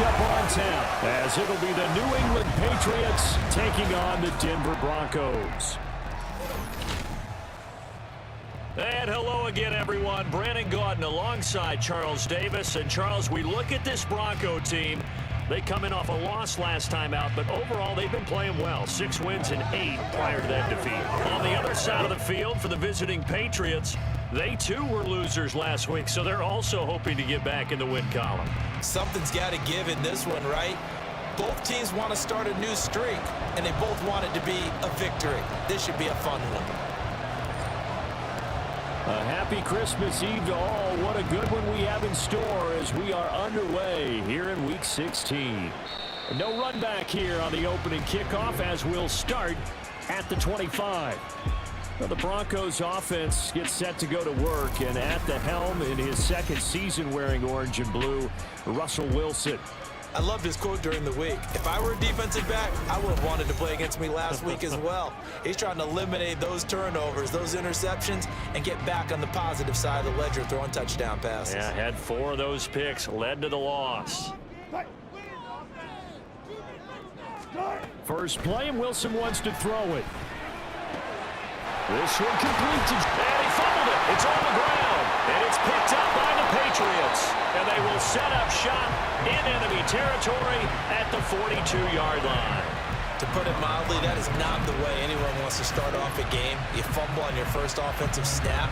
matchup on tap, as it'll be the New England Patriots taking on the Denver Broncos. And hello again, everyone. Brandon Gaudin alongside Charles Davis. And Charles, we look at this Bronco team. They come in off a loss last time out, but overall they've been playing well. 6 wins and 8 prior to that defeat. On the other side of the field for the visiting Patriots, they too were losers last week, so they're also hoping to get back in the win column. Something's got to give in this one, right? Both teams want to start a new streak, and they both want it to be a victory. This should be a fun one. A happy Christmas Eve to all. What a good one we have in store as we are underway here in Week 16. No run back here on the opening kickoff as we'll start at the 25. Well, the Broncos offense gets set to go to work, and at the helm in his second season wearing orange and blue, Russell Wilson. I loved his quote during the week. If I were a defensive back, I would have wanted to play against me last week as well. He's trying to eliminate those turnovers, those interceptions, and get back on the positive side of the ledger throwing touchdown passes. Yeah, had 4 of those picks, led to the loss. First play, and Wilson wants to throw it. This one completes, and he fumbled it. It's on the ground, and it's picked up by the Patriots. And they will set up shop in enemy territory at the 42-yard line. To put it mildly, that is not the way anyone wants to start off a game. You fumble on your first offensive snap.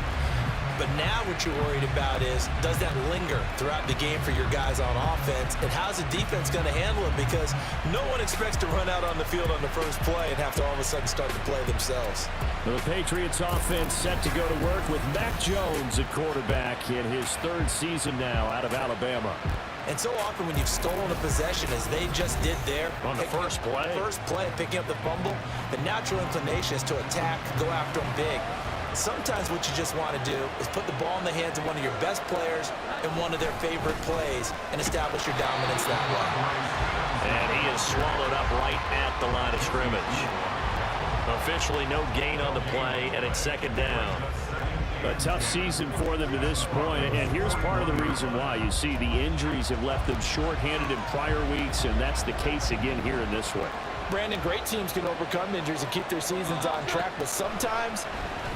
But now what you're worried about is, does that linger throughout the game for your guys on offense? And how's the defense going to handle it? Because no one expects to run out on the field on the first play and have to all of a sudden start to play themselves. The Patriots offense set to go to work with Mac Jones at quarterback in his 3rd season now out of Alabama. And so often when you've stolen a possession, as they just did there, on the first play, picking up the fumble, the natural inclination is to attack, go after them big. Sometimes what you just want to do is put the ball in the hands of one of your best players in one of their favorite plays and establish your dominance that way. And he is swallowed up right at the line of scrimmage. Officially no gain on the play, and it's 2nd down. A tough season for them to this point, and here's part of the reason why. You see the injuries have left them shorthanded in prior weeks, and that's the case again here in this one. Brandon, great teams can overcome injuries and keep their seasons on track, but sometimes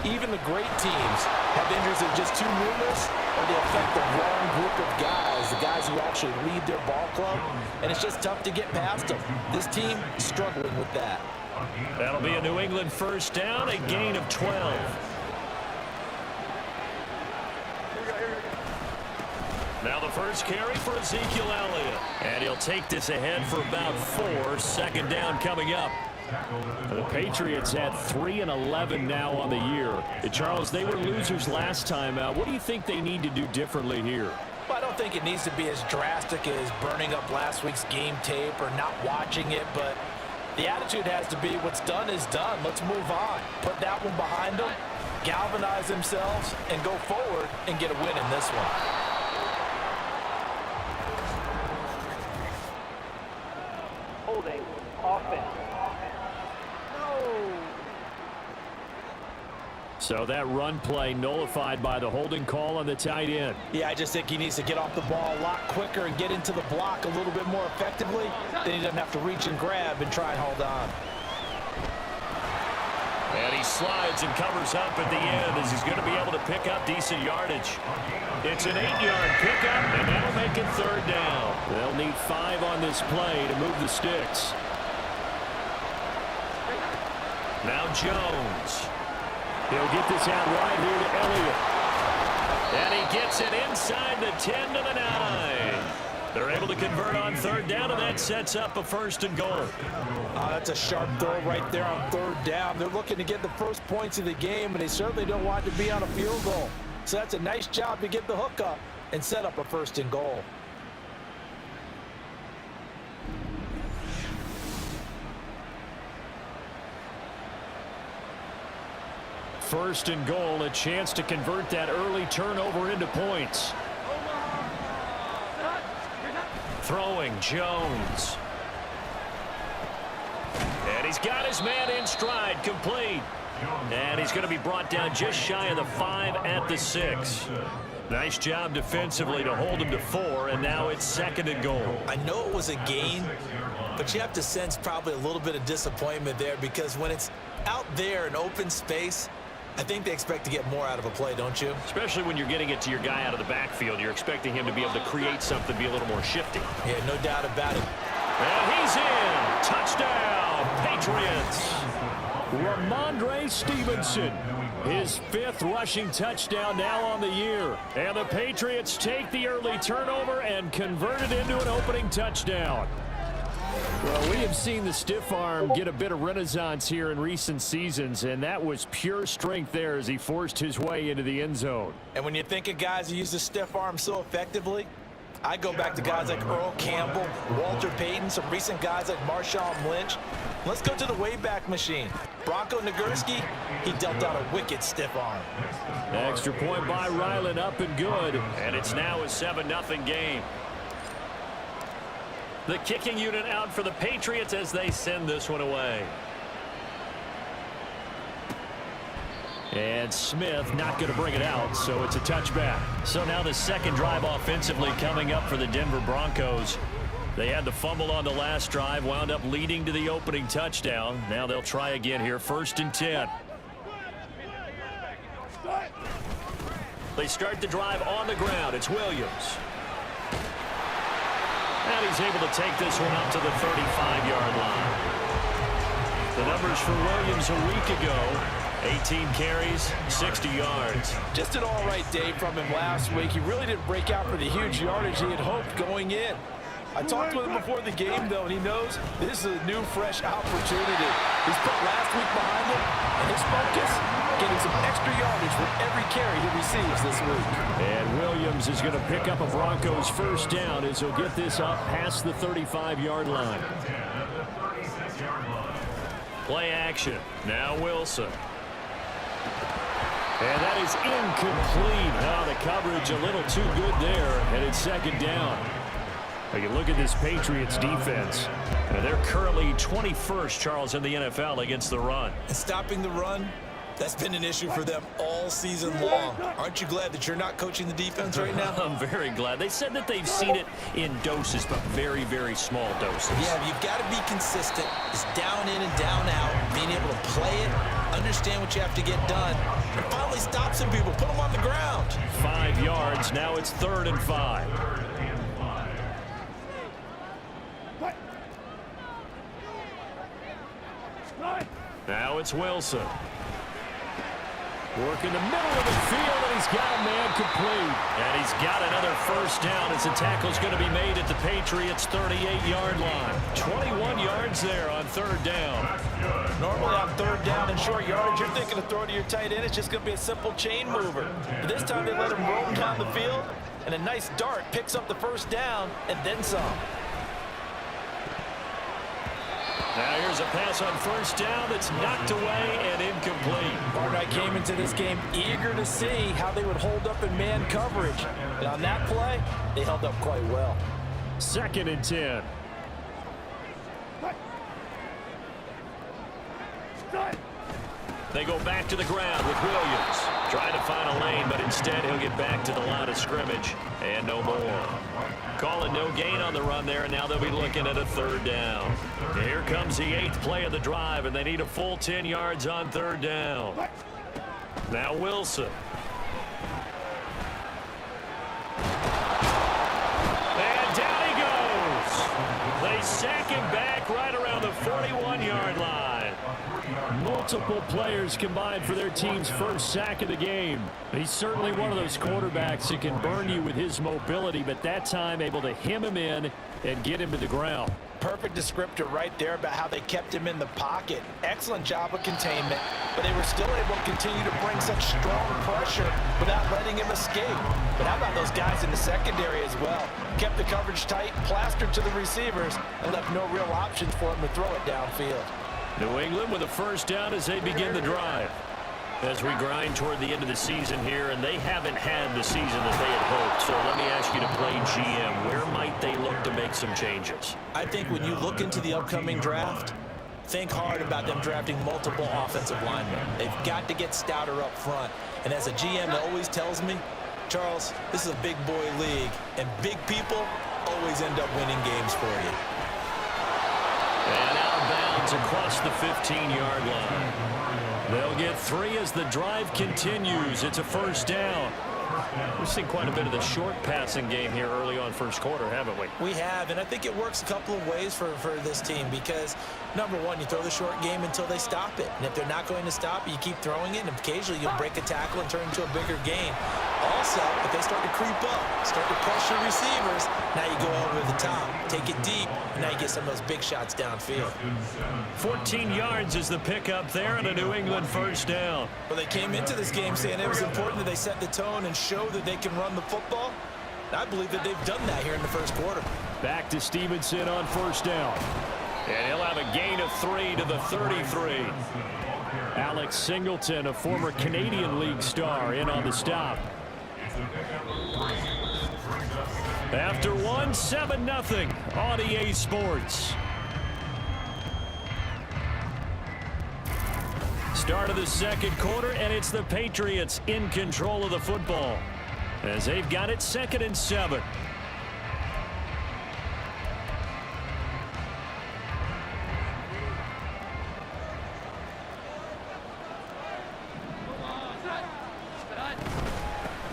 even the great teams have injuries that are just too numerous, or they affect the wrong group of guys, the guys who actually lead their ball club, and it's just tough to get past them. This team is struggling with that. That'll be a New England first down, a gain of 12. Now the first carry for Ezekiel Elliott. And he'll take this ahead for about 4. 2nd down coming up. The Patriots had 3 and 11 now on the year. Charles, they were losers last time out. What do you think they need to do differently here? Well, I don't think it needs to be as drastic as burning up last week's game tape or not watching it, but the attitude has to be what's done is done. Let's move on. Put that one behind them, galvanize themselves, and go forward and get a win in this one. Holding offense. No. So that run play nullified by the holding call on the tight end. Yeah, I just think he needs to get off the ball a lot quicker and get into the block a little bit more effectively. Then he doesn't have to reach and grab and try and hold on. And he slides and covers up at the end as he's going to be able to pick up decent yardage. It's an 8-yard pickup, and that'll make it 3rd down. They'll need 5 on this play to move the sticks. Now Jones. He'll get this out right here to Elliott. And he gets it inside the 10 to the 9. They're able to convert on 3rd down, and that sets up a 1st and goal. That's a sharp throw right there on 3rd down. They're looking to get the first points of the game, and they certainly don't want to be on a field goal. So that's a nice job to get the hook up and set up a 1st and goal. First and goal, a chance to convert that early turnover into points. Throwing Jones. And he's got his man in stride, complete. And he's going to be brought down just shy of the 5 at the 6. Nice job defensively to hold him to 4, and now it's 2nd and goal. I know it was a gain, but you have to sense probably a little bit of disappointment there, because when it's out there in open space, I think they expect to get more out of a play, don't you? Especially when you're getting it to your guy out of the backfield. You're expecting him to be able to create something, be a little more shifty. Yeah, no doubt about it. And he's in. Touchdown, Patriots. Ramondre Stevenson, his 5th rushing touchdown now on the year. And the Patriots take the early turnover and convert it into an opening touchdown. Well, we have seen the stiff arm get a bit of renaissance here in recent seasons, and that was pure strength there as he forced his way into the end zone. And when you think of guys who use the stiff arm so effectively, I go back to guys like Earl Campbell, Walter Payton, some recent guys like Marshawn Lynch. Let's go to the Wayback Machine. Bronco Nagurski, he dealt out a wicked stiff arm. Extra point by Ryland, up and good. And it's now a 7-0 game. The kicking unit out for the Patriots as they send this one away. And Smith not going to bring it out, so it's a touchback. So now the second drive offensively coming up for the Denver Broncos. They had the fumble on the last drive, wound up leading to the opening touchdown. Now they'll try again here, 1st and 10. They start the drive on the ground. It's Williams. And he's able to take this one up to the 35-yard line. The numbers for Williams a week ago, 18 carries, 60 yards. Just did all right day from him last week. He really didn't break out for the huge yardage he had hoped going in. I talked with him before the game, though, and he knows this is a new, fresh opportunity. He's put last week behind him, and his focus, getting some extra yardage with every carry he receives this week. And Williams is going to pick up a Broncos 1st down as he'll get this up past the 35-yard line. Play action. Now Wilson. And that is incomplete. Now the coverage a little too good there, and it's 2nd down. You look at this Patriots defense. They're currently 21st, Charles, in the NFL against the run. And stopping the run, that's been an issue for them all season long. Aren't you glad that you're not coaching the defense right now? I'm very glad. They said that they've seen it in doses, but very, very small doses. Yeah, you've got to be consistent. It's down in and down out, being able to play it, understand what you have to get done, and finally stop some people, put them on the ground. 5 yards. Now it's 3rd and 5. Now it's Wilson. Work in the middle of the field, and he's got a man complete. And he's got another 1st down as the tackle's going to be made at the Patriots' 38-yard line. 21 yards there on 3rd down. Normally on 3rd down and short yardage, you're thinking of throwing to your tight end. It's just going to be a simple chain mover. But this time they let him roam down the field, and a nice dart picks up the 1st down and then some. Now here's a pass on 1st down that's knocked away and incomplete. Barnett came into this game eager to see how they would hold up in man coverage. And on that play, they held up quite well. 2nd and 10. They go back to the ground with Williams. Trying to find a lane, but instead he'll get back to the line of scrimmage. And no more. Calling no gain on the run there, and now they'll be looking at a 3rd down. Here comes the 8th play of the drive, and they need a full 10 yards on 3rd down. Now Wilson. And down he goes. They sack him back right around the 41-yard line. Multiple players combined for their team's 1st sack of the game. He's certainly one of those quarterbacks that can burn you with his mobility, but that time able to hem him in and get him to the ground. Perfect descriptor right there about how they kept him in the pocket. Excellent job of containment, but they were still able to continue to bring such strong pressure without letting him escape. But how about those guys in the secondary as well? Kept the coverage tight, plastered to the receivers, and left no real options for him to throw it downfield. New England with a 1st down as they begin the drive. As we grind toward the end of the season here, and they haven't had the season that they had hoped. So let me ask you to play GM. Where might they look to make some changes? I think when you look into the upcoming draft, think hard about them drafting multiple offensive linemen. They've got to get stouter up front. And as a GM that always tells me, Charles, this is a big boy league, and big people always end up winning games for you. And out of bounds across the 15-yard line. They'll get 3 as the drive continues. It's a first down. We've seen quite a bit of the short passing game here early on first quarter, haven't we? We have, and I think it works a couple of ways for this team because, number one, you throw the short game until they stop it. And if they're not going to stop it, you keep throwing it, and occasionally you'll break a tackle and turn it into a bigger gain. Also, if they start to creep up, start to pressure receivers, now you go over the top, take it deep, and now you get some of those big shots downfield. 14 yards is the pickup there and a New England first down. Well, they came into this game saying it was important that they set the tone and show that they can run the football. I believe that they've done that here in the first quarter. Back to Stevenson on first down. And he'll have a gain of 3 to the 33. Alex Singleton, a former Canadian League star, in on the stop. After 1, 7-0 on EA Sports. Start of the second quarter, and it's the Patriots in control of the football as they've got it 2nd and 7.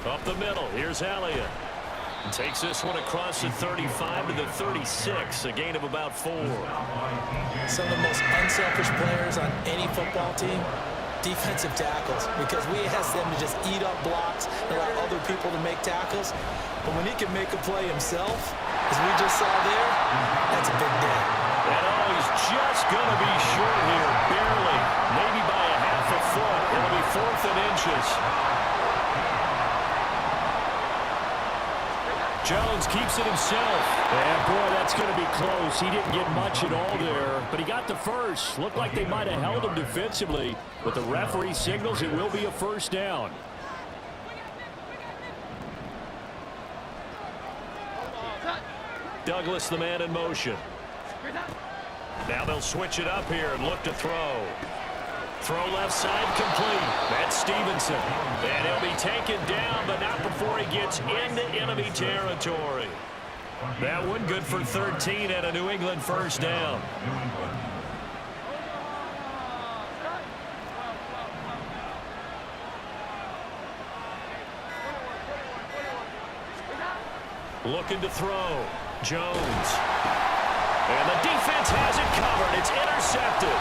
Up the middle, here's Elliott. Takes this one across the 35 to the 36, a gain of about 4. Some of the most unselfish players on any football team, defensive tackles, because we ask them to just eat up blocks and allow other people to make tackles. But when he can make a play himself, as we just saw there, that's a big day. And he's just going to be short here, barely, maybe by a half a foot. It'll be 4th and inches. Jones keeps it himself. And boy, that's going to be close. He didn't get much at all there, but he got the first. Looked like they might have held him defensively, but the referee signals it will be a first down. Douglas, the man in motion. Now they'll switch it up here and look to throw. Throw left side complete. That's Stevenson. And he'll be taken down, but not before he gets into enemy territory. That one good for 13 and a New England first down. Looking to throw. Jones. And the defense has it covered. It's intercepted.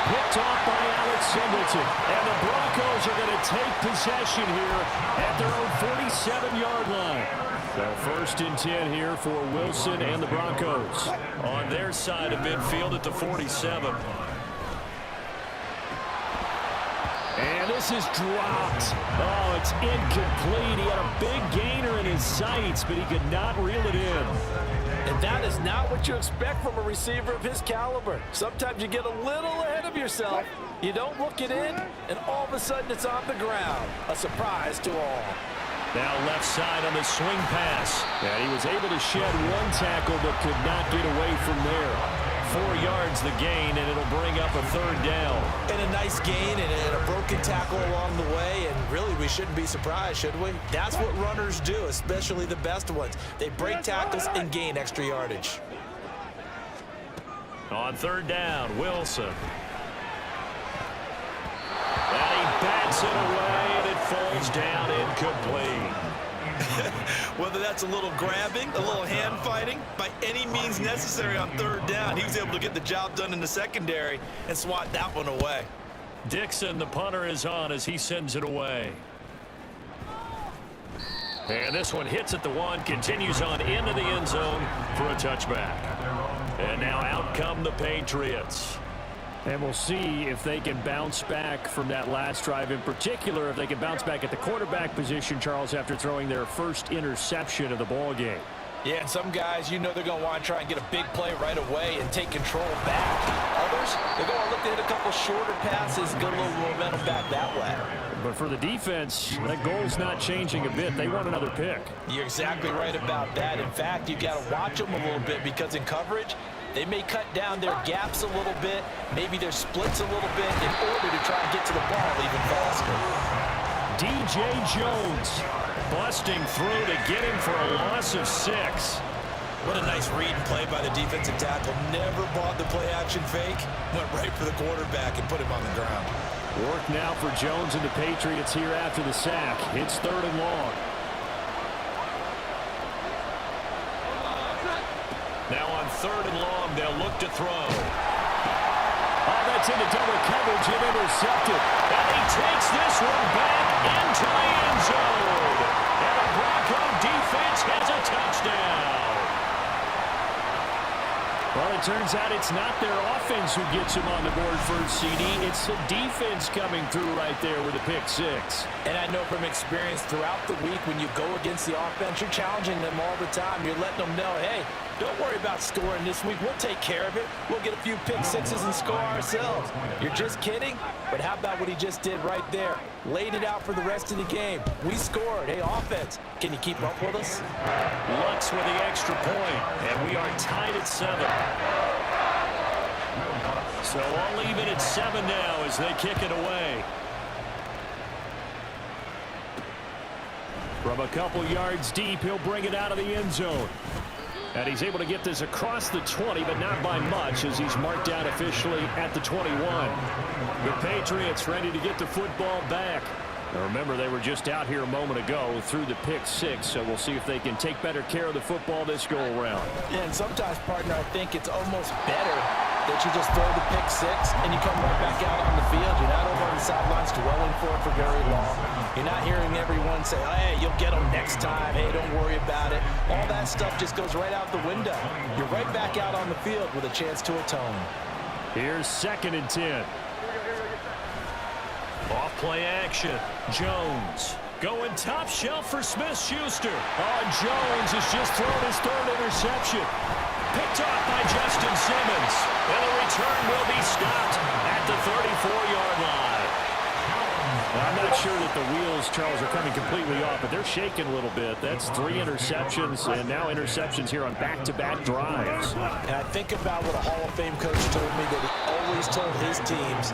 Picked off by Alex Singleton. And the Broncos are going to take possession here at their own 47-yard line. So 1st and 10 here for Wilson and the Broncos. On their side of midfield at the 47. And this is dropped. Oh, it's incomplete. He had a big gainer in his sights, but he could not reel it in. And that is not what you expect from a receiver of his caliber. Sometimes you get a little ahead of yourself. You don't look it in, and all of a sudden it's on the ground. A surprise to all. Now left side on the swing pass. And he was able to shed 1 tackle, but could not get away from there. 4 yards the gain, and it'll bring up a 3rd down. And a nice gain and a broken tackle along the way, and really we shouldn't be surprised, should we? That's what runners do, especially the best ones. They break tackles and gain extra yardage. On 3rd down, Wilson. And he bats it away, and it falls down incomplete. Whether that's a little grabbing, a little hand fighting, by any means necessary on 3rd down, he was able to get the job done in the secondary and swat that one away. Dixon, the punter, is on as he sends it away. And this one hits at the 1, continues on into the end zone for a touchback. And now out come the Patriots. And we'll see if they can bounce back from that last drive, in particular, if they can bounce back at the quarterback position, Charles, after throwing their first interception of the ball game. Yeah, and some guys, you know they're going to want to try and get a big play right away and take control back. Others, they're going to look to hit a couple shorter passes, get a little momentum back that way. But for the defense, that goal's not changing a bit. They want another pick. You're exactly right about that. In fact, you got to watch them a little bit because in coverage, they may cut down their gaps a little bit, maybe their splits a little bit in order to try and get to the ball even faster. DJ Jones busting through to get him for a loss of 6. What a nice read and play by the defensive tackle. Never bought the play-action fake. Went right for the quarterback and put him on the ground. Work now for Jones and the Patriots here after the sack. It's 3rd and long. Now on 3rd and long, they'll look to throw. Oh, that's into double coverage and intercepted. And he takes this one back into the end zone. And the Bronco defense has a touchdown. Well, it turns out it's not their offense who gets them on the board first, CD. It's the defense coming through right there with a pick 6. And I know from experience throughout the week when you go against the offense, you're challenging them all the time. You're letting them know, hey, don't worry about scoring this week. We'll take care of it. We'll get a few pick 6s and score ourselves. You're just kidding? But how about what he just did right there? Laid it out for the rest of the game. We scored. Hey, offense, can you keep up with us? Lutz with the extra point, and we are tied at 7. So I'll leave it at 7 now as they kick it away. From a couple yards deep, he'll bring it out of the end zone. And he's able to get this across the 20, but not by much, as he's marked down officially at the 21. The Patriots ready to get the football back. Now remember, they were just out here a moment ago through the pick 6, so we'll see if they can take better care of the football this go-around. Yeah, and sometimes, partner, I think it's almost better that you just throw the pick 6 and you come right back out on the field. You're not over on the sidelines dwelling for it for very long. You're not hearing everyone say, hey, you'll get them next time. Hey, don't worry about it. All that stuff just goes right out the window. You're right back out on the field with a chance to atone. Here's 2nd and 10. Off play action. Jones going top shelf for Smith-Schuster. Oh, Jones has just thrown his 3rd interception. Picked off by Justin Simmons. And the return will be stopped at the 34-yard line. I'm not sure that the wheels, Charles, are coming completely off, but they're shaking a little bit. That's 3 interceptions, and now interceptions here on back-to-back drives. And I think about what a Hall of Fame coach told me that he always told his teams.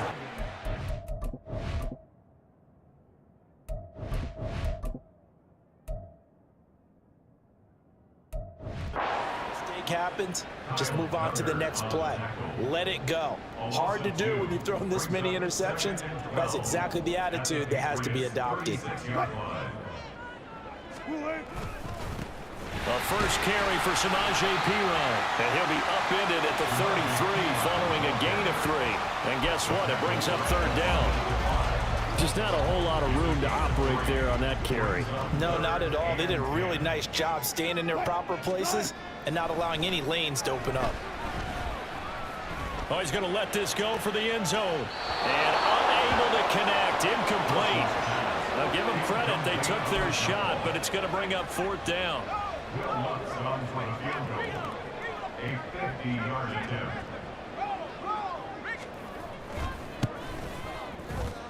Happens, just move on to the next play. Let it go. Hard to do when you've thrown this many interceptions. That's exactly the attitude that has to be adopted. A first carry for Samaje Perine, and he'll be upended at the 33 following a gain of 3. And guess what? It brings up 3rd down. Just not a whole lot of room to operate there on that carry. No, not at all. They did a really nice job staying in their proper places and not allowing any lanes to open up. Oh, he's going to let this go for the end zone. And unable to connect. Incomplete. Now give them credit. They took their shot, but it's going to bring up 4th down.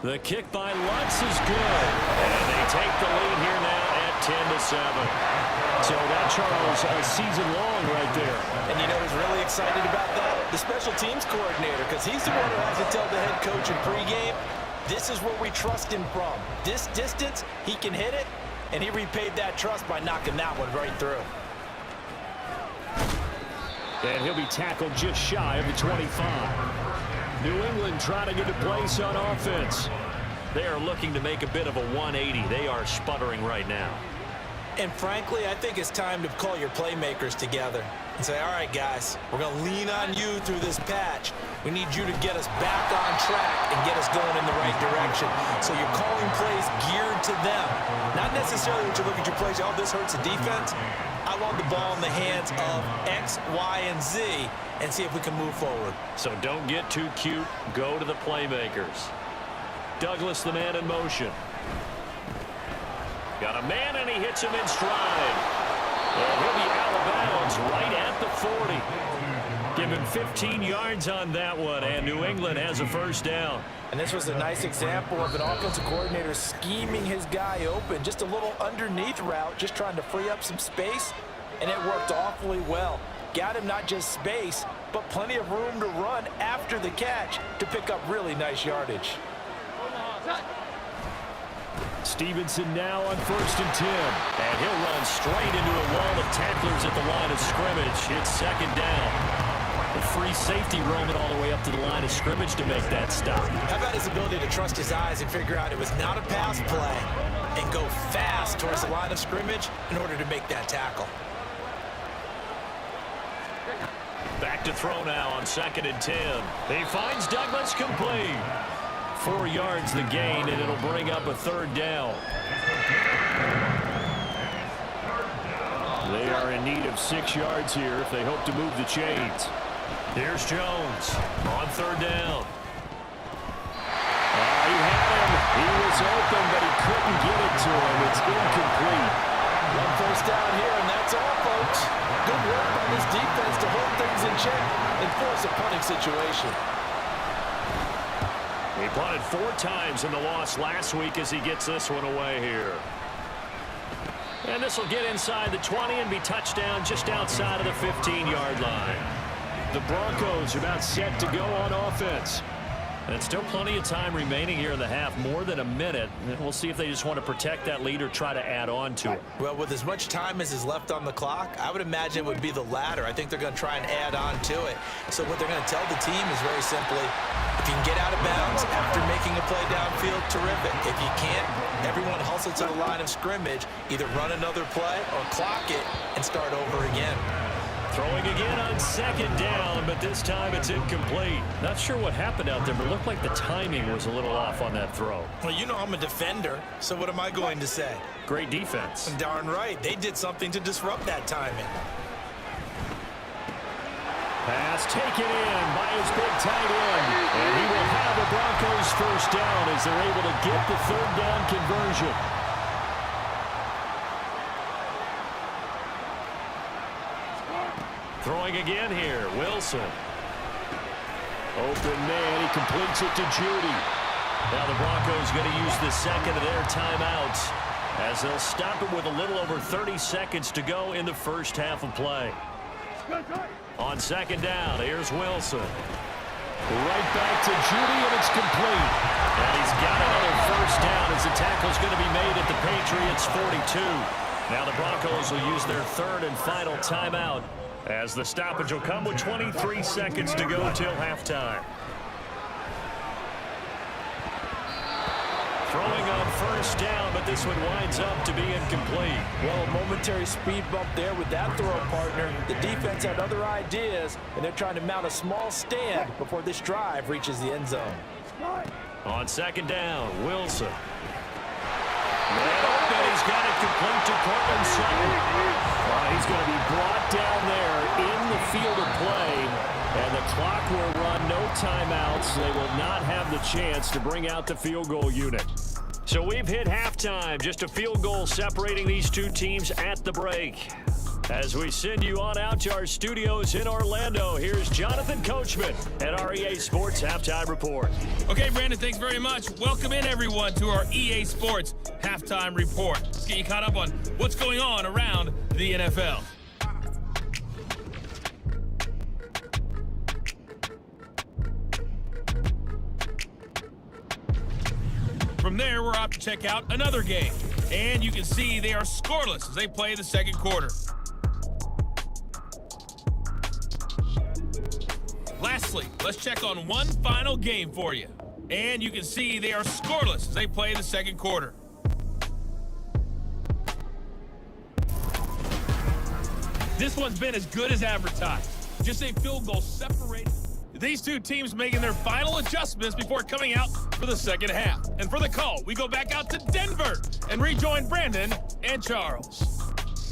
The kick by Lutz is good. And they take the lead here now at 10-7. So that, Charles, a season long right there. And you know who's really excited about that? The special teams coordinator, because he's the one who has to tell the head coach in pregame, this is where we trust him from. This distance, he can hit it, and he repaid that trust by knocking that one right through. And he'll be tackled just shy of the 25. New England trying to get a place on offense. They are looking to make a bit of a 180. They are sputtering right now. And frankly, I think it's time to call your playmakers together and say, all right, guys, we're going to lean on you through this patch. We need you to get us back on track and get us going in the right direction. So you're calling plays geared to them. Not necessarily when you look at your plays, oh, this hurts the defense. I want the ball in the hands of X, Y, and Z and see if we can move forward. So don't get too cute. Go to the playmakers. Douglas, the man in motion. Got a man, and he hits him in stride. And he'll be out of bounds right at the 40. Give him 15 yards on that one, and New England has a first down. And this was a nice example of an offensive coordinator scheming his guy open. Just a little underneath route, just trying to free up some space, and it worked awfully well. Got him not just space, but plenty of room to run after the catch to pick up really nice yardage. Stevenson now on 1st and 10. And he'll run straight into a wall of tacklers at the line of scrimmage. It's 2nd down. A free safety roaming all the way up to the line of scrimmage to make that stop. How about his ability to trust his eyes and figure out it was not a pass play and go fast towards the line of scrimmage in order to make that tackle. Back to throw now on 2nd and 10. He finds Douglas complete. 4 yards the gain, and it'll bring up a 3rd down. They are in need of 6 yards here if they hope to move the chains. Here's Jones on 3rd down. He had him. He was open, but he couldn't get it to him. It's incomplete. 1 first down here, and that's all, folks. Good work by this defense to hold things in check and force a punting situation. He punted 4 times in the loss last week as he gets this one away here. And this will get inside the 20 and be touchdown just outside of the 15-yard line. The Broncos are about set to go on offense. And still plenty of time remaining here in the half, more than a minute. And we'll see if they just want to protect that lead or try to add on to it. Well, with as much time as is left on the clock, I would imagine it would be the latter. I think they're going to try and add on to it. So what they're going to tell the team is very simply, if you can get out of bounds after making a play downfield, terrific. If you can't, everyone hustle to the line of scrimmage, either run another play or clock it and start over again. Throwing again on 2nd down, but this time it's incomplete. Not sure what happened out there, but it looked like the timing was a little off on that throw. Well, you know I'm a defender, so what am I going to say? Great defense. Darn right. They did something to disrupt that timing. Pass taken in by his big tight end. And he will have the Broncos 1st down as they're able to get the 3rd down conversion. Throwing again here, Wilson. Open man, he completes it to Judy. Now the Broncos going to use the 2nd of their timeouts as they'll stop it with a little over 30 seconds to go in the 1st half of play. On 2nd down, here's Wilson. Right back to Judy, and it's complete. And he's got another 1st down as the tackle's going to be made at the Patriots' 42. Now the Broncos will use their 3rd and final timeout, as the stoppage will come with 23 seconds to go till halftime. Throwing on 1st down, but this one winds up to be incomplete. Well, a momentary speed bump there with that throw, partner. The defense had other ideas, and they're trying to mount a small stand before this drive reaches the end zone. On 2nd down, Wilson. And he's got it complete to Cortland Sutton. He's going to be brought down there in the field of play, and the clock will run, no timeouts. They will not have the chance to bring out the field goal unit. So we've hit halftime, just a field goal separating these two teams at the break. As we send you on out to our studios in Orlando, here's Jonathan Coachman at our EA Sports Halftime Report. Okay, Brandon, thanks very much. Welcome in, everyone, to our EA Sports Halftime Report. Let's get you caught up on what's going on around the NFL. From there, we're off to check out another game. And you can see they are scoreless as they play the 2nd quarter. Lastly, let's check on one final game for you. And you can see they are scoreless as they play the 2nd quarter. This one's been as good as advertised. Just a field goal separated. These two teams making their final adjustments before coming out for the 2nd half. And for the call, we go back out to Denver and rejoin Brandon and Charles.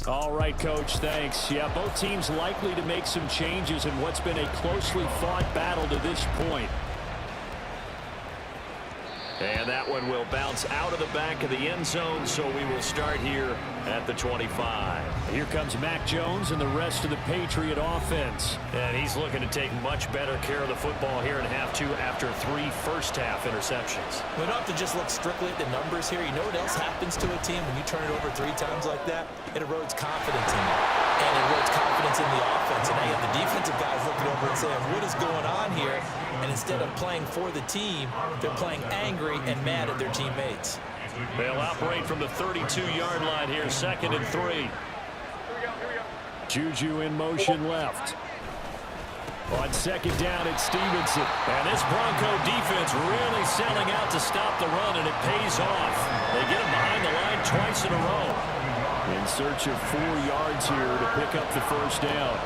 All right, Coach, thanks. Yeah, both teams likely to make some changes in what's been a closely fought battle to this point. And that one will bounce out of the back of the end zone, so we will start here at the 25. Here comes Mac Jones and the rest of the Patriot offense. And he's looking to take much better care of the football here in half 2 after 3 first-half interceptions. We don't have to just look strictly at the numbers here. You know what else happens to a team when you turn it over 3 times like that? It erodes confidence in them. And it erodes confidence in the offense. And now you have the defensive guys looking over and saying, what is going on here? And instead of playing for the team, they're playing angry and mad at their teammates. They'll operate from the 32-yard line here, 2nd and 3. Juju in motion left. On 2nd down, it's Stevenson. And this Bronco defense really selling out to stop the run, and it pays off. They get him behind the line twice in a row. In search of 4 yards here to pick up the first down.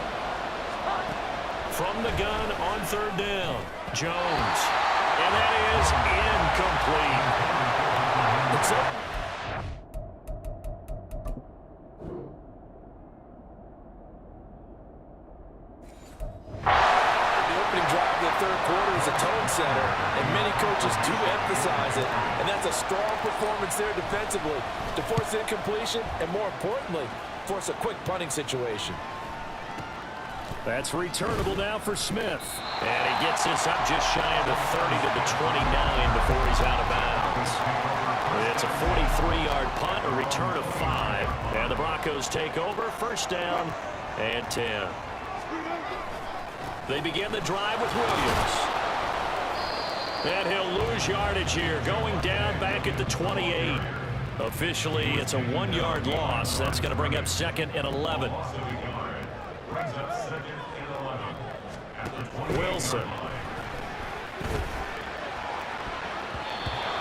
From the gun on 3rd down, Jones. And that is incomplete. It's up. Is a tone setter, and many coaches do emphasize it, and that's a strong performance there defensively to force incompletion and, more importantly, force a quick punting situation. That's returnable now for Smith. And he gets this up just shy of the 30 to the 29 before he's out of bounds. It's a 43-yard punt, a return of 5, and the Broncos take over, 1st down and 10. They begin the drive with Williams. And he'll lose yardage here, going down back at the 28. Officially, it's a 1-yard loss. That's going to bring up 2nd and 11. Wilson.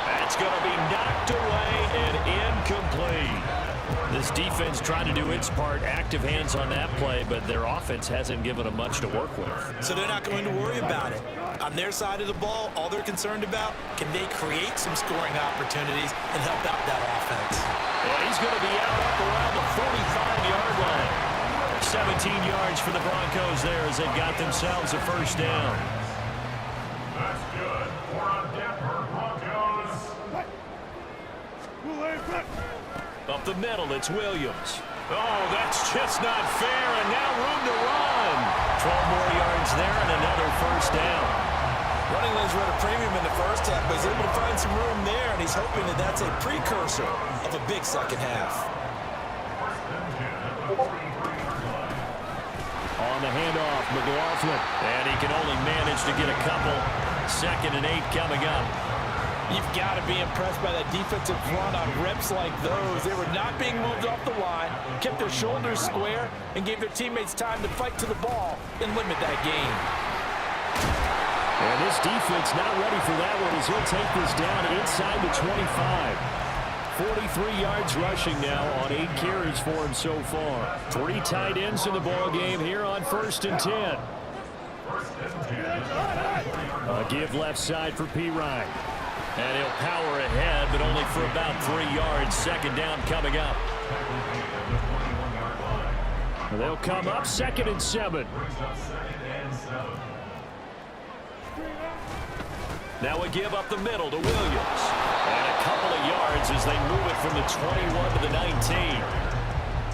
That's going to be knocked away and incomplete. This defense trying to do its part, active hands on that play, but their offense hasn't given them much to work with. So they're not going to worry about it. On their side of the ball, all they're concerned about, can they create some scoring opportunities and help out that offense? Well, he's going to be out up around the 45-yard line. 17 yards for the Broncos there as they've got themselves a 1st down. That's good for a Denver Broncos. Up the middle, it's Williams. Oh, that's just not fair, and now room to run. 12 more yards there and another 1st down. Running lanes were at a premium in the first half, but he's able to find some room there, and he's hoping that that's a precursor of a big second half. On the handoff, McLaughlin. And he can only manage to get a couple. 2nd and 8 coming up. You've got to be impressed by that defensive front on reps like those. They were not being moved off the line, kept their shoulders square, and gave their teammates time to fight to the ball and limit that gain. And this defense not ready for that one as he'll take this down inside the 25. 43 yards rushing now on 8 carries for him so far. 3 tight ends in the ball game here on 1st and 10. A give left side for P. Ryan. And he'll power ahead, but only for about 3 yards. 2nd down coming up. They'll come up 2nd and 7. Now a give up the middle to Williams. And a couple of yards as they move it from the 21 to the 19.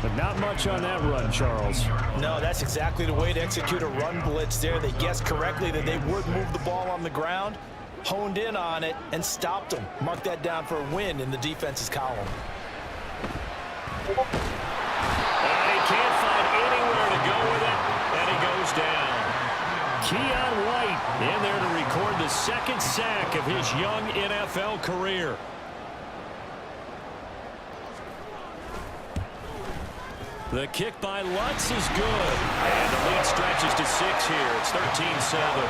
But not much on that run, Charles. No, that's exactly the way to execute a run blitz there. They guessed correctly that they would move the ball on the ground, honed in on it, and stopped them. Mark that down for a win in the defense's column. And he can't find anywhere to go with it, and he goes down. Keon White in there to record the 2nd sack of his young NFL career. The kick by Lutz is good. And the lead stretches to 6 here. It's 13-7.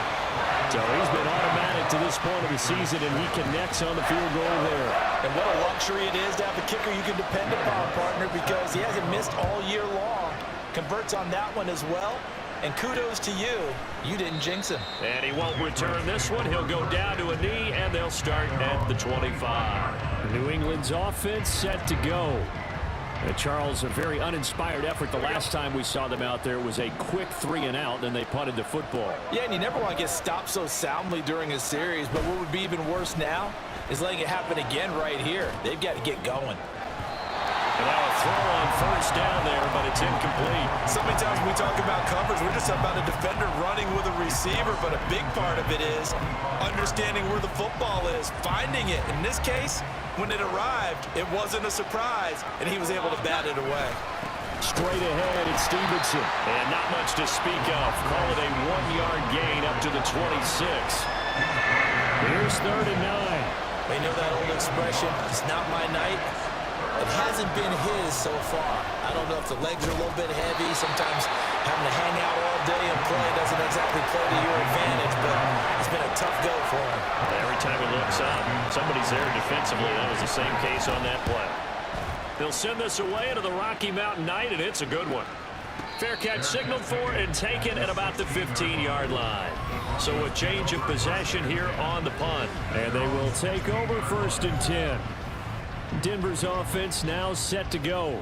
So he's been automatic to this point of the season, and he connects on the field goal there. And what a luxury it is to have a kicker you can depend upon, partner, because he hasn't missed all year long. Converts on that one as well. And kudos to you. You didn't jinx him. And he won't return this one. He'll go down to a knee, and they'll start at the 25. New England's offense set to go. Charles, a very uninspired effort the last time we saw them out there. Was a quick 3 and out, and they punted the football. Yeah, and you never want to get stopped so soundly during a series, but what would be even worse now is letting it happen again right here. They've got to get going. And now a throw on 1st down there, but it's incomplete. So many times when we talk about coverage, we're just talking about a defender running with a receiver, but a big part of it is understanding where the football is, finding it. In this case, when it arrived, it wasn't a surprise, and he was able to bat it away. Straight ahead, it's Stevenson. And not much to speak of. Call it a 1-yard gain up to the 26. Here's 3rd and 9. You know that old expression, it's not my night. It hasn't been his so far. I don't know if the legs are a little bit heavy. Sometimes having to hang out all day and play doesn't exactly play to your advantage, but it's been a tough go for him. Every time he looks up, somebody's there defensively. That was the same case on that play. They'll send this away into the Rocky Mountain Night, and it's a good one. Fair catch signaled for and taken at about the 15-yard line. So a change of possession here on the punt. And they will take over 1st and 10. Denver's offense now set to go.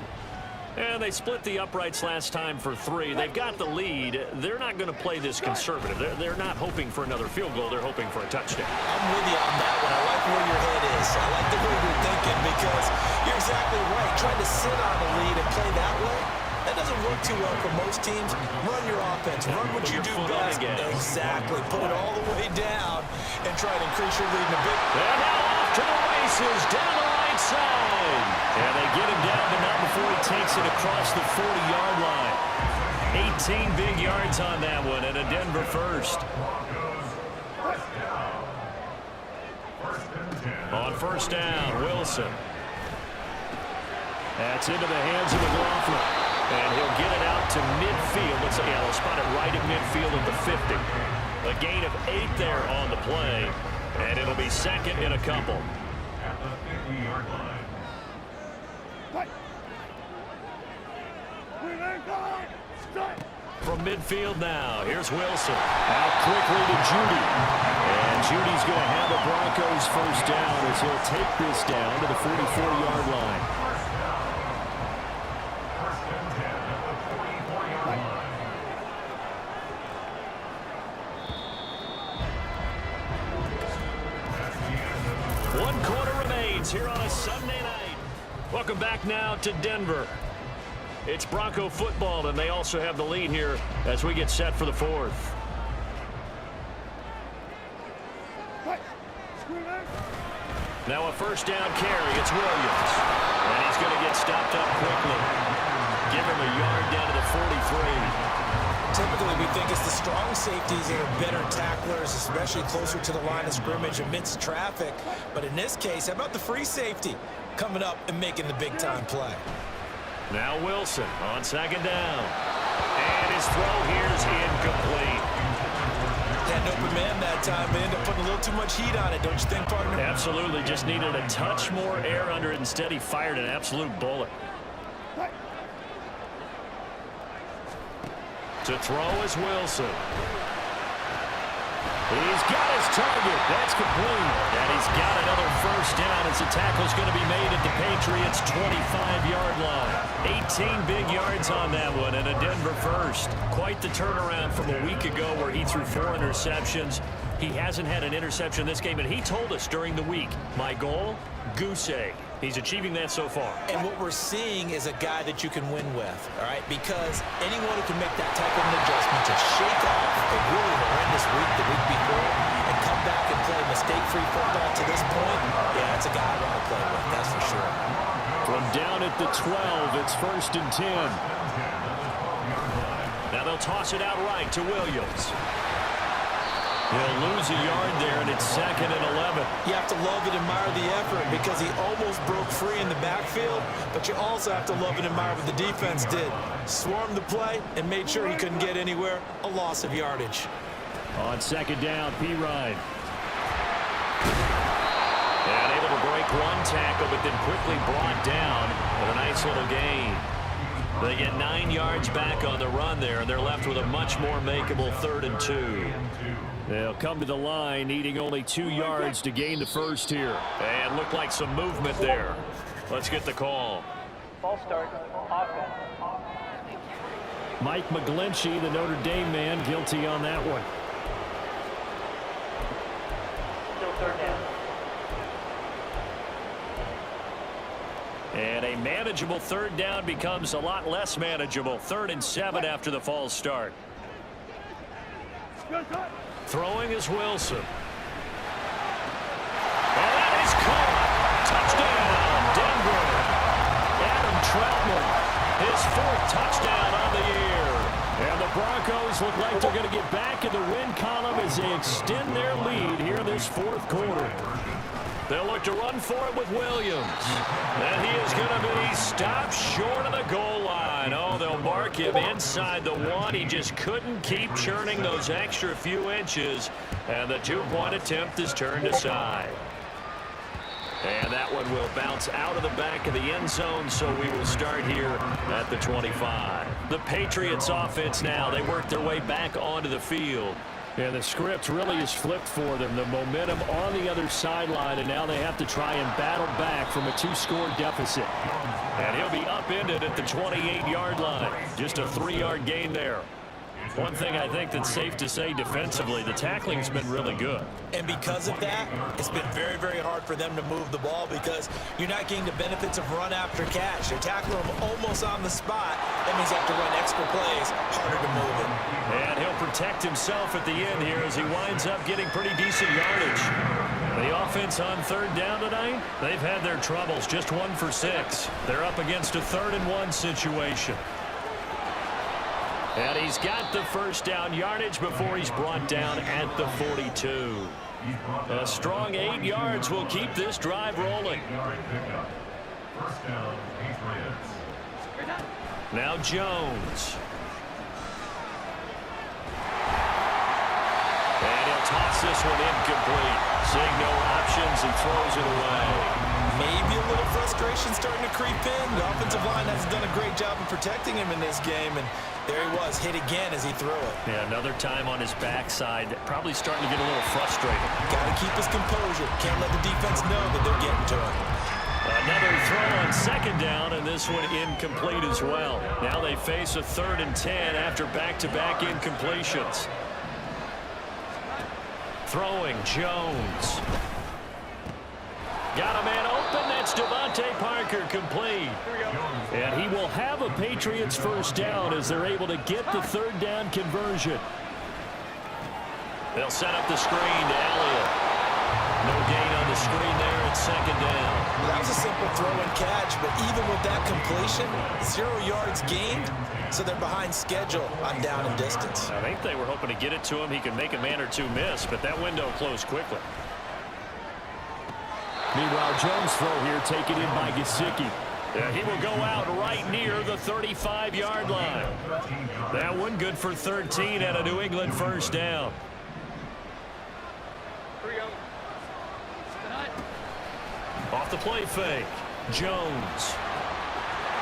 And they split the uprights last time for 3. They've got the lead. They're not going to play this conservative. They're not hoping for another field goal. They're hoping for a touchdown. I'm with you on that one. I like where your head is. I like the way you're thinking because you're exactly right. Trying to sit on the lead and play that way, that doesn't work too well for most teams. Run your offense. Run what you do best. Exactly. Put it all the way down and try to increase your lead in a bit. And now off to the races down the right side. And they get him down, but not before he takes it across the 40-yard line. 18 big yards on that one, and a Denver first. On 1st down, Wilson. That's into the hands of McLaughlin. And he'll get it out to midfield. They'll spot it right at midfield at the 50. A gain of 8 there on the play. And it'll be 2nd and a couple. At the 50-yard line. From midfield now, here's Wilson. Out quickly to Judy. And Judy's going to have a Broncos 1st down as he'll take this down to the 44-yard line. Here on a Sunday night. Welcome back now to Denver. It's Bronco football, and they also have the lead here as we get set for the 4th. Now a 1st down carry. It's Williams. And he's going to get stopped up quickly. Give him a yard down to the 43. Typically, we think it's the strong safeties that are better tacklers, especially closer to the line of scrimmage amidst traffic. But in this case, how about the free safety coming up and making the big-time play? Now Wilson on 2nd down. And his throw here's incomplete. Had an open man that time, but ended up putting a little too much heat on it, don't you think, partner? Absolutely. Just needed a touch more air under it. Instead, he fired an absolute bullet. To throw is Wilson. He's got his target. That's complete. And he's got another 1st down as the tackle's going to be made at the Patriots' 25-yard line. 18 big yards on that one and a Denver first. Quite the turnaround from a week ago where he threw 4 interceptions. He hasn't had an interception this game, and he told us during the week, my goal, goose egg. He's achieving that so far. And what we're seeing is a guy that you can win with, all right? Because anyone who can make that type of an adjustment to shake off a really horrendous week the week before and come back and play mistake-free football to this point, yeah, that's a guy I want to play with, that's for sure. From down at the 12, it's 1st and 10. Now they'll toss it out right to Williams. He'll lose a yard there, and it's 2nd and 11. You have to love and admire the effort because he almost broke free in the backfield, but you also have to love and admire what the defense did. Swarmed the play and made sure he couldn't get anywhere. A loss of yardage. On 2nd down, P. Ryan. And able to break one tackle, but then quickly brought down with a nice little gain. They get 9 yards back on the run there, and they're left with a much more makeable 3rd and 2. They'll come to the line, needing only 2 yards to gain the first here. And looked like some movement there. Let's get the call. Ball start, offense. Mike McGlinchey, the Notre Dame man, guilty on that one. Still 3rd down. And a manageable 3rd down becomes a lot less manageable. 3rd and 7 after the false start. Throwing is Wilson. And that is caught. Touchdown, Denver. Adam Troutman, his 4th touchdown on the year. And the Broncos look like they're going to get back in the win column as they extend their lead here in this 4th quarter. They'll look to run for it with Williams. And he is going to be stopped short of the goal line. Oh, they'll mark him inside the 1. He just couldn't keep churning those extra few inches. And the 2-point attempt is turned aside. And that one will bounce out of the back of the end zone, so we will start here at the 25. The Patriots offense now, they work their way back onto the field. And the script really is flipped for them. The momentum on the other sideline, and now they have to try and battle back from a 2-score deficit. And he'll be upended at the 28-yard line. Just a 3-yard gain there. One thing I think that's safe to say defensively, the tackling's been really good. And because of that, it's been very, very hard for them to move the ball because you're not getting the benefits of run after catch. You're tackling them almost on the spot. That means you have to run extra plays, harder to move it. And he'll protect himself at the end here as he winds up getting pretty decent yardage. The offense on 3rd down tonight, they've had their troubles, just 1 for 6. They're up against a 3rd and 1 situation. And he's got the 1st down yardage before he's brought down at the 42. A strong 8 yards will keep this drive rolling. First down, Patriots. Now Jones. And he'll toss this one incomplete. Seeing no options and throws it away. Maybe a little frustration starting to creep in. The offensive line hasn't done a great job of protecting him in this game, and there he was, hit again as he threw it. Yeah, another time on his backside, probably starting to get a little frustrated. Got to keep his composure. Can't let the defense know that they're getting to him. Another throw on 2nd down, and this one incomplete as well. Now they face a 3rd and 10 after back-to-back incompletions. Throwing Jones. Got a man open. That's Devontae Parker, complete. And he will have a Patriots 1st down as they're able to get the 3rd down conversion. They'll set up the screen to Elliott. No gain on the screen there at 2nd down. That was a simple throw and catch, but even with that completion, 0 yards gained, so they're behind schedule on down and distance. I think they were hoping to get it to him. He could make a man or two miss, but that window closed quickly. Meanwhile, Jones' throw here taken in by Gesicki. Yeah, he will go out right near the 35-yard line. That one good for 13 and a New England 1st down. Off the play fake. Jones.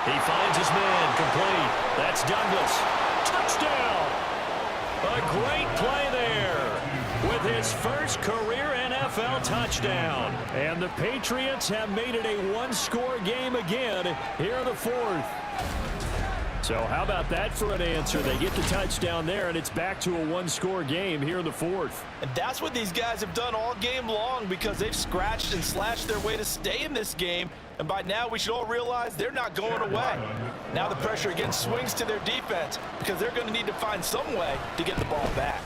He finds his man, complete. That's Douglas. Touchdown! A great play there with his first career NFL touchdown. And the Patriots have made it a 1-score game again here in the 4th. So how about that for an answer? They get the touchdown there, and it's back to a 1-score game here in the 4th. And that's what these guys have done all game long because they've scratched and slashed their way to stay in this game. And by now, we should all realize they're not going away. Now the pressure again swings to their defense because they're going to need to find some way to get the ball back.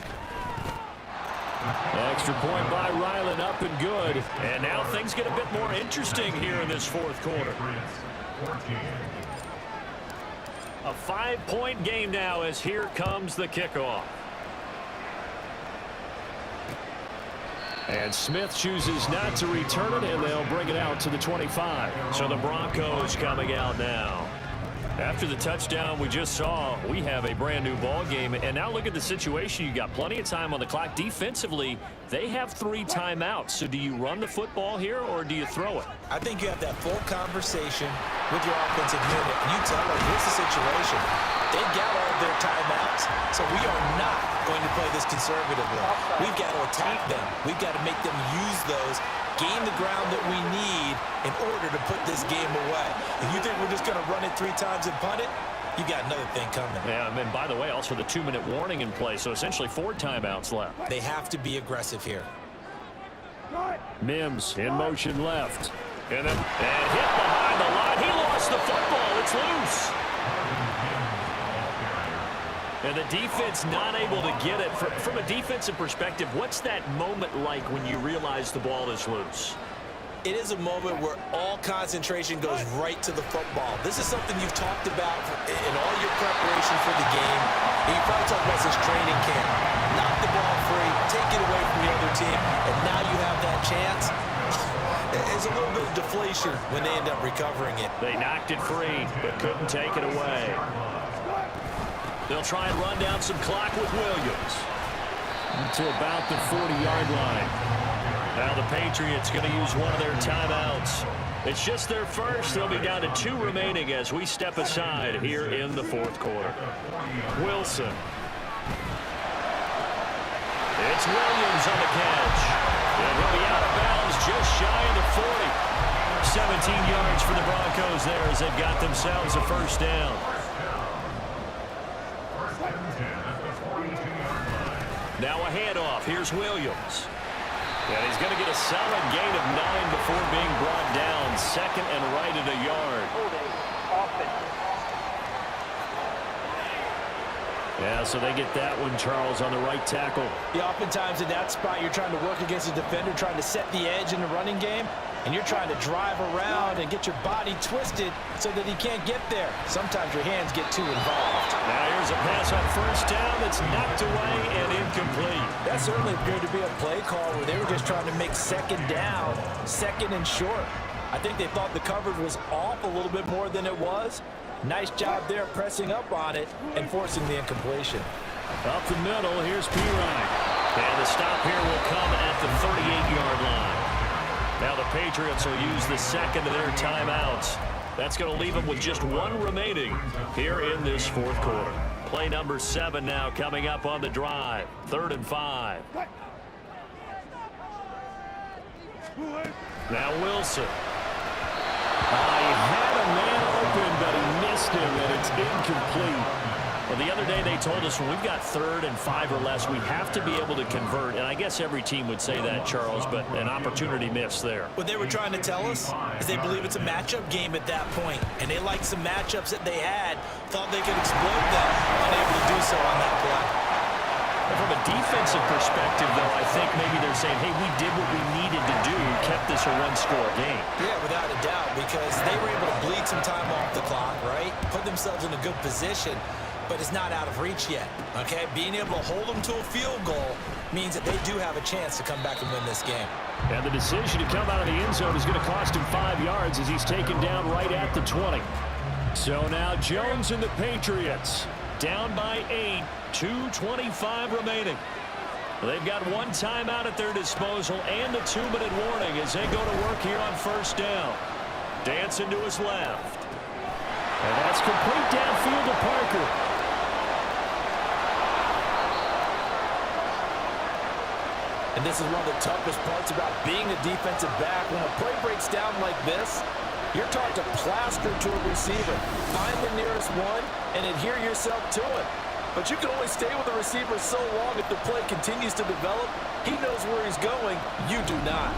Extra point by Ryland, up and good. And now things get a bit more interesting here in this 4th quarter. A 5-point game now as here comes the kickoff. And Smith chooses not to return it, and they'll bring it out to the 25. So the Broncos coming out now. After the touchdown we just saw, we have a brand new ball game. And now look at the situation. You got plenty of time on the clock. Defensively, they have 3 timeouts. So do you run the football here or do you throw it? I think you have that full conversation with your offensive unit. And you tell them, here's the situation. They've got all of their timeouts, so we are not going to play this conservatively. We've got to attack them. We've got to make them use those, gain the ground that we need in order to put this game away. If you think we're just going to run it 3 times and punt it, you got another thing coming. Yeah, and by the way, also the 2-minute warning in play, so essentially 4 timeouts left. They have to be aggressive here. Mims in motion left. And hit behind the line. He lost the football. It's loose. And the defense not able to get it. From a defensive perspective, what's that moment like when you realize the ball is loose? It is a moment where all concentration goes right to the football. This is something you've talked about in all your preparation for the game. And you probably talked about this training camp. Knock the ball free, take it away from the other team, and now you have that chance. deflation when they end up recovering it. They knocked it free, but couldn't take it away. They'll try and run down some clock with Williams. To about the 40-yard line. Now the Patriots going to use one of their timeouts. It's just their first. They'll be down to 2 remaining as we step aside here in the fourth quarter. Wilson. It's Williams on the catch. And he'll be out of bounds just shy of the 40. 17 yards for the Broncos there as they've got themselves a first down. Now a handoff. Here's Williams. And he's going to get a solid gain of 9 before being brought down. Second and right at a yard. Yeah, so they get that one, Charles, on the right tackle. Yeah, oftentimes in that spot, you're trying to work against a defender, trying to set the edge in the running game, and you're trying to drive around and get your body twisted so that he can't get there. Sometimes your hands get too involved. Now here's a pass on first down that's knocked away and incomplete. That certainly appeared to be a play call where they were just trying to make second down, second and short. I think they thought the coverage was off a little bit more than it was. Nice job there pressing up on it and forcing the incompletion. Up the middle, here's Pirine. And the stop here will come at the 38-yard line. Now the Patriots will use the second of their timeouts. That's going to leave them with just 1 remaining here in this fourth quarter. Play number 7 now coming up on the drive. 3rd and 5. Now Wilson. He had a man open, but he missed him, and it's incomplete. Well, the other day they told us when we've got 3rd and 5 or less, we have to be able to convert. And I guess every team would say that, Charles, but an opportunity missed there. What they were trying to tell us is they believe it's a matchup game at that point, and they liked some matchups that they had, thought they could exploit them, unable to do so on that play. And from a defensive perspective, though, I think maybe they're saying, hey, we did what we needed to do, kept this a 1-score game. Yeah, without a doubt, because they were able to bleed some time off the clock, right? Put themselves in a good position, but it's not out of reach yet, okay? Being able to hold them to a field goal means that they do have a chance to come back and win this game. And the decision to come out of the end zone is going to cost him 5 yards as he's taken down right at the 20. So now Jones and the Patriots down by 8, 2:25 remaining. They've got 1 timeout at their disposal and a 2-minute warning as they go to work here on first down. Dancing to his left. And that's complete downfield to Parker. And this is one of the toughest parts about being a defensive back. When a play breaks down like this, you're taught to plaster to a receiver. Find the nearest one and adhere yourself to it. But you can only stay with the receiver so long if the play continues to develop. He knows where he's going. You do not.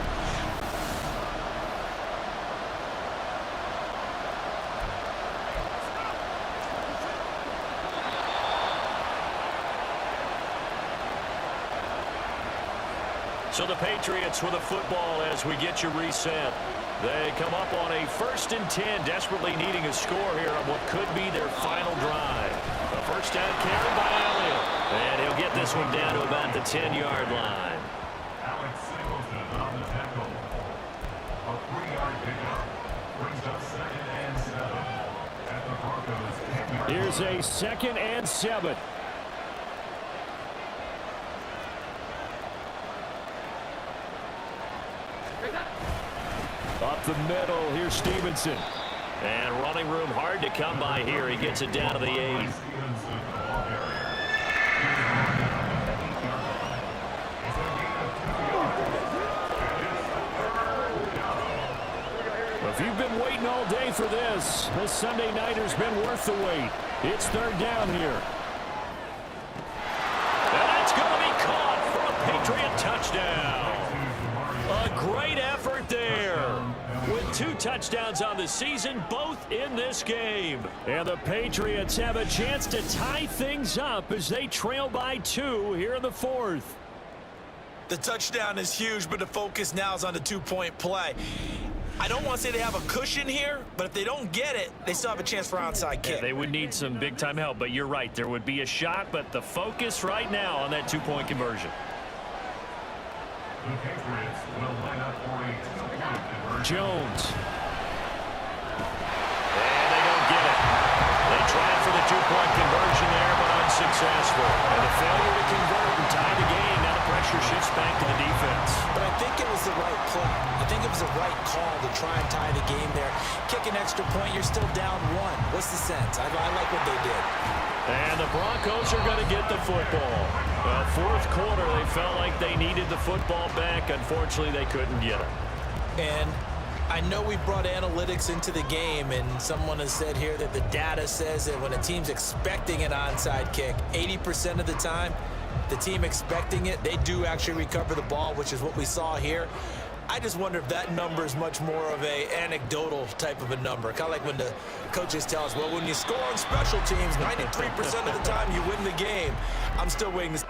So the Patriots with a football as we get you reset. They come up on a 1st and 10, desperately needing a score here on what could be their final drive. A first down carry by Elliott. And he'll get this one down to about the 10-yard line. Alex Singleton on the tackle. A 3-yard pickup brings up 2nd and 7 at the Broncos 10-yard line. Here's a 2nd and 7. Up the middle, here's Stevenson. And running room hard to come by here. He gets it down to the 8. If you've been waiting all day for this Sunday nighter's been worth the wait. It's 3rd down here. And that's going to be caught for a Patriot touchdown. A great effort there. With 2 touchdowns on the season, both in this game. And the Patriots have a chance to tie things up as they trail by 2 here in the 4th. The touchdown is huge, but the focus now is on the 2-point play. I don't want to say they have a cushion here, but if they don't get it, they still have a chance for onside kick. Yeah, they would need some big-time help, but you're right. There would be a shot, but the focus right now on that 2-point conversion. The Patriots will line up for a 2-point conversion. Jones. And they don't get it. They tried for the two-point conversion there, but unsuccessful. And the failure to convert and tie the game. Now the pressure shifts back to the defense. But I think it was the right play. I think it was the right call to try and tie the game there. Kick an extra point, you're still down one. What's the sense? I like what they did. And the Broncos are going to get the football. Well, fourth quarter, they felt like they needed the football back. Unfortunately, they couldn't get it. And I know we brought analytics into the game, and someone has said here that the data says that when a team's expecting an onside kick, 80% of the time, the team expecting it, they do actually recover the ball, which is what we saw here. I just wonder if that number is much more of a anecdotal type of a number. Kind of like when the coaches tell us, well, when you score on special teams, 93% of the time you win the game. I'm still waiting to see.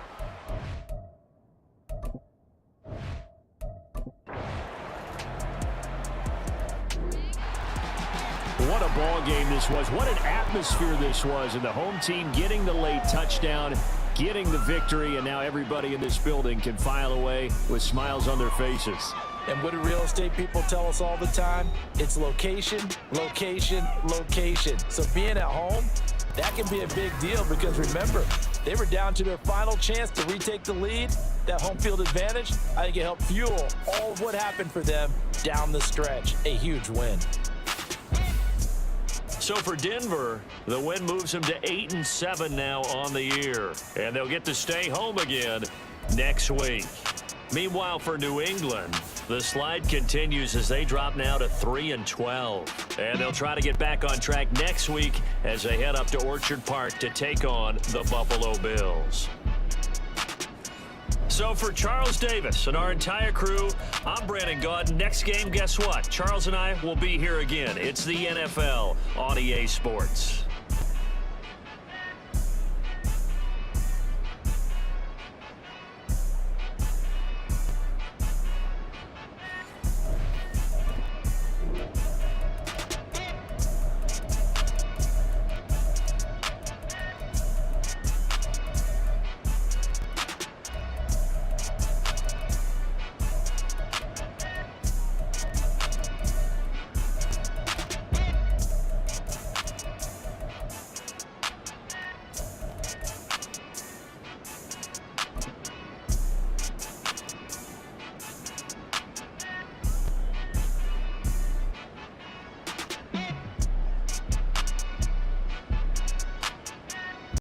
What a ball game this was. What an atmosphere this was. And the home team getting the late touchdown, getting the victory, and now everybody in this building can file away with smiles on their faces. And what do real estate people tell us all the time? It's location, location, location. So being at home, that can be a big deal because remember, they were down to their final chance to retake the lead. That home field advantage, I think it helped fuel all of what happened for them down the stretch. A huge win. So for Denver, the win moves them to 8-7 now on the year. And they'll get to stay home again next week. Meanwhile, for New England, the slide continues as they drop now to 3-12. And they'll try to get back on track next week as they head up to Orchard Park to take on the Buffalo Bills. So for Charles Davis and our entire crew, I'm Brandon Gaudin. Next game, guess what? Charles and I will be here again. It's the NFL on EA Sports.